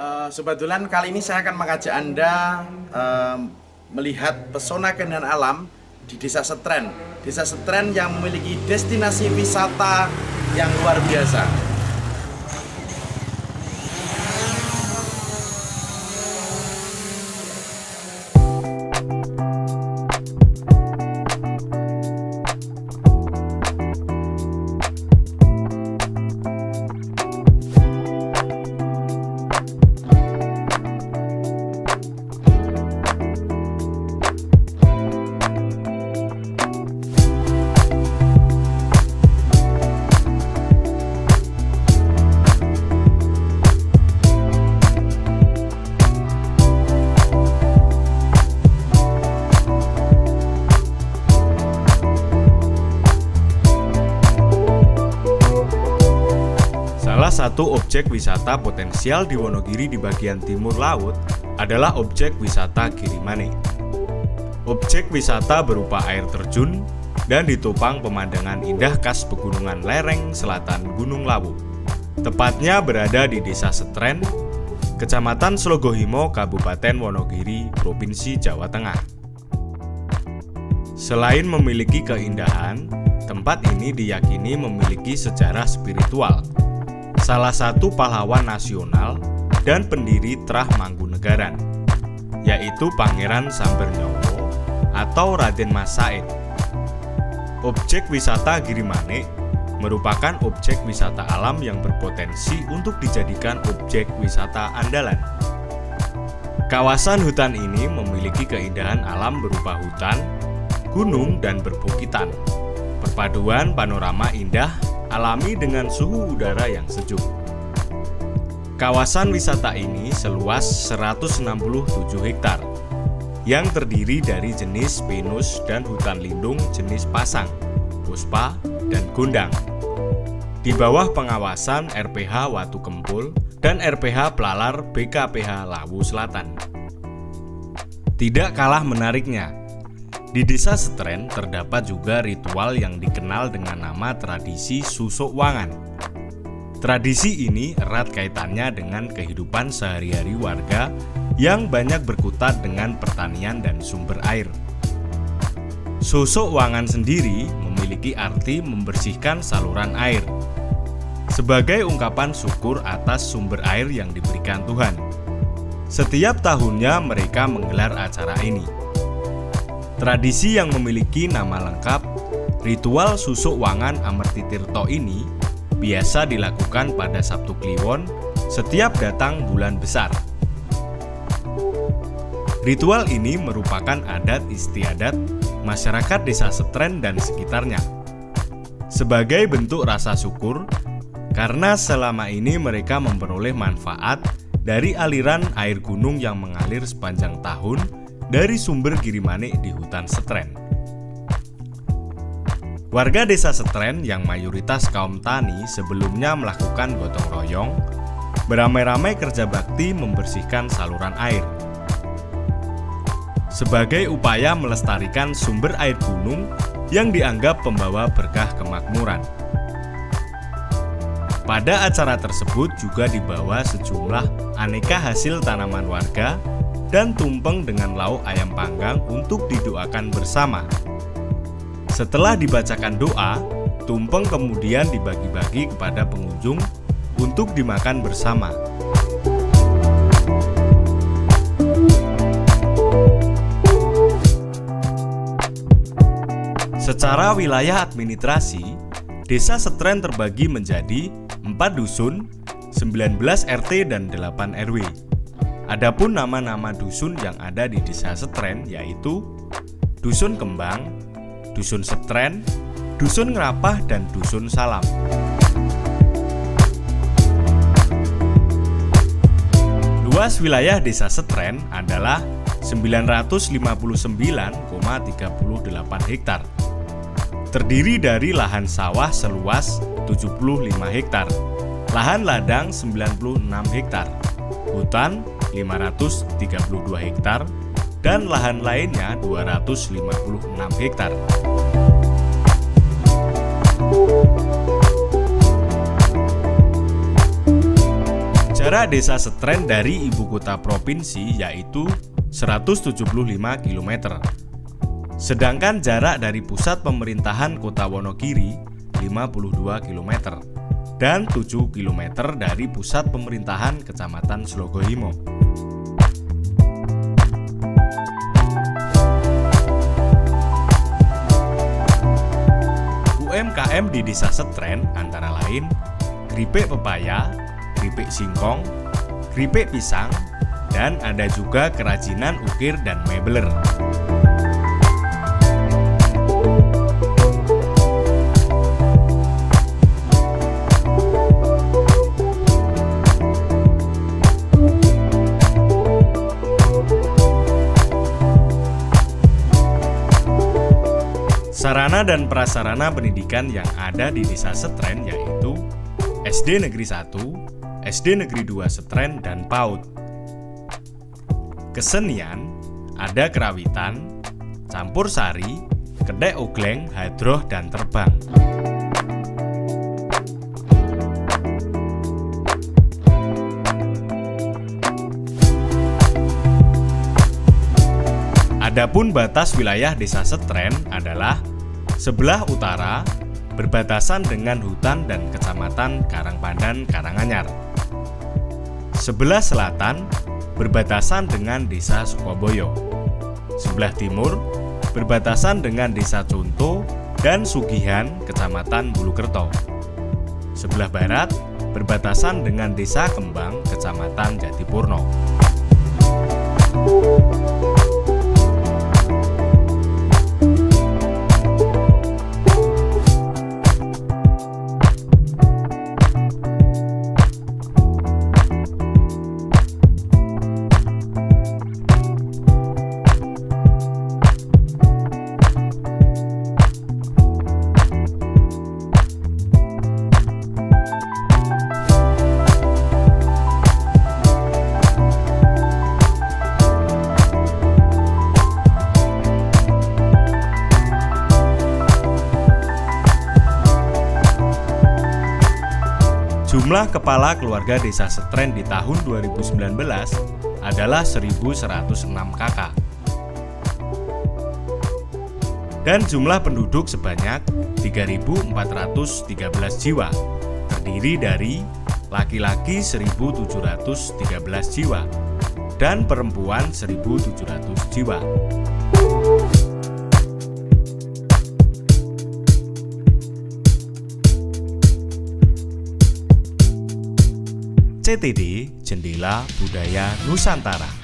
Kebetulan kali ini saya akan mengajak Anda melihat pesona keindahan alam di Desa Setren. Desa Setren yang memiliki destinasi wisata yang luar biasa. Salah satu objek wisata potensial di Wonogiri di bagian timur laut adalah objek wisata Girimane. Objek wisata berupa air terjun dan ditopang pemandangan indah khas pegunungan lereng selatan Gunung Lawu. Tepatnya berada di Desa Setren, Kecamatan Slogohimo, Kabupaten Wonogiri, Provinsi Jawa Tengah. Selain memiliki keindahan, tempat ini diyakini memiliki sejarah spiritual. Salah satu pahlawan nasional dan pendiri Trah Mangkunegaran, yaitu Pangeran Sambernyowo atau Raden Mas Said. Objek wisata Girimane merupakan objek wisata alam yang berpotensi untuk dijadikan objek wisata andalan. Kawasan hutan ini memiliki keindahan alam berupa hutan, gunung, dan perbukitan. Perpaduan panorama indah alami dengan suhu udara yang sejuk. Kawasan wisata ini seluas 167 hektar yang terdiri dari jenis pinus dan hutan lindung jenis pasang, puspa, dan gondang. Di bawah pengawasan RPH Watu Kempul dan RPH Plalar BKPH Lawu Selatan. Tidak kalah menariknya, di Desa Setren terdapat juga ritual yang dikenal dengan nama tradisi Susuk Wangan. Tradisi ini erat kaitannya dengan kehidupan sehari-hari warga yang banyak berkutat dengan pertanian dan sumber air. Susuk Wangan sendiri memiliki arti membersihkan saluran air, sebagai ungkapan syukur atas sumber air yang diberikan Tuhan. Setiap tahunnya mereka menggelar acara ini. Tradisi yang memiliki nama lengkap Ritual Susuk Wangan Amertitirto ini biasa dilakukan pada Sabtu Kliwon setiap datang bulan besar. Ritual ini merupakan adat istiadat masyarakat Desa Setren dan sekitarnya, sebagai bentuk rasa syukur karena selama ini mereka memperoleh manfaat dari aliran air gunung yang mengalir sepanjang tahun dari sumber Girimane di hutan Setren. Warga Desa Setren yang mayoritas kaum tani sebelumnya melakukan gotong royong, beramai-ramai kerja bakti membersihkan saluran air, sebagai upaya melestarikan sumber air gunung yang dianggap pembawa berkah kemakmuran. Pada acara tersebut juga dibawa sejumlah aneka hasil tanaman warga dan tumpeng dengan lauk ayam panggang untuk didoakan bersama. Setelah dibacakan doa, tumpeng kemudian dibagi-bagi kepada pengunjung untuk dimakan bersama. Secara wilayah administrasi, Desa Setren terbagi menjadi 4 dusun, 19 RT, dan 8 RW. Adapun nama-nama dusun yang ada di Desa Setren yaitu Dusun Kembang, Dusun Setren, Dusun Ngerapah, dan Dusun Salam. Luas wilayah Desa Setren adalah 959,38 hektar. Terdiri dari lahan sawah seluas 75 hektar, lahan ladang 96 hektar, hutan 532 hektar, dan lahan lainnya 256 hektar. Jarak Desa Setren dari ibu kota provinsi yaitu 175 km. Sedangkan jarak dari pusat pemerintahan Kota Wonogiri 52 km dan 7 km dari pusat pemerintahan Kecamatan Slogohimo. UMKM di Desa Setren antara lain keripik pepaya, keripik singkong, keripik pisang, dan ada juga kerajinan ukir dan mebeler. Sarana dan prasarana pendidikan yang ada di Desa Setren yaitu SD Negeri 1, SD Negeri 2 Setren, dan PAUD. Kesenian ada kerawitan, campur sari, kedek ogleng, hadroh, dan terbang. Adapun batas wilayah Desa Setren adalah sebelah utara berbatasan dengan hutan dan Kecamatan Karangpandan Karanganyar. Sebelah selatan berbatasan dengan Desa Sukoboyo. Sebelah timur berbatasan dengan Desa Conto dan Sugihan Kecamatan Bulukerto. Sebelah barat berbatasan dengan Desa Kembang Kecamatan Jatipurno. Jumlah kepala keluarga Desa Setren di tahun 2019 adalah 1.106 kakak. Dan jumlah penduduk sebanyak 3.413 jiwa, terdiri dari laki-laki 1.713 jiwa dan perempuan 1.700 jiwa. CTD Jendela Budaya Nusantara.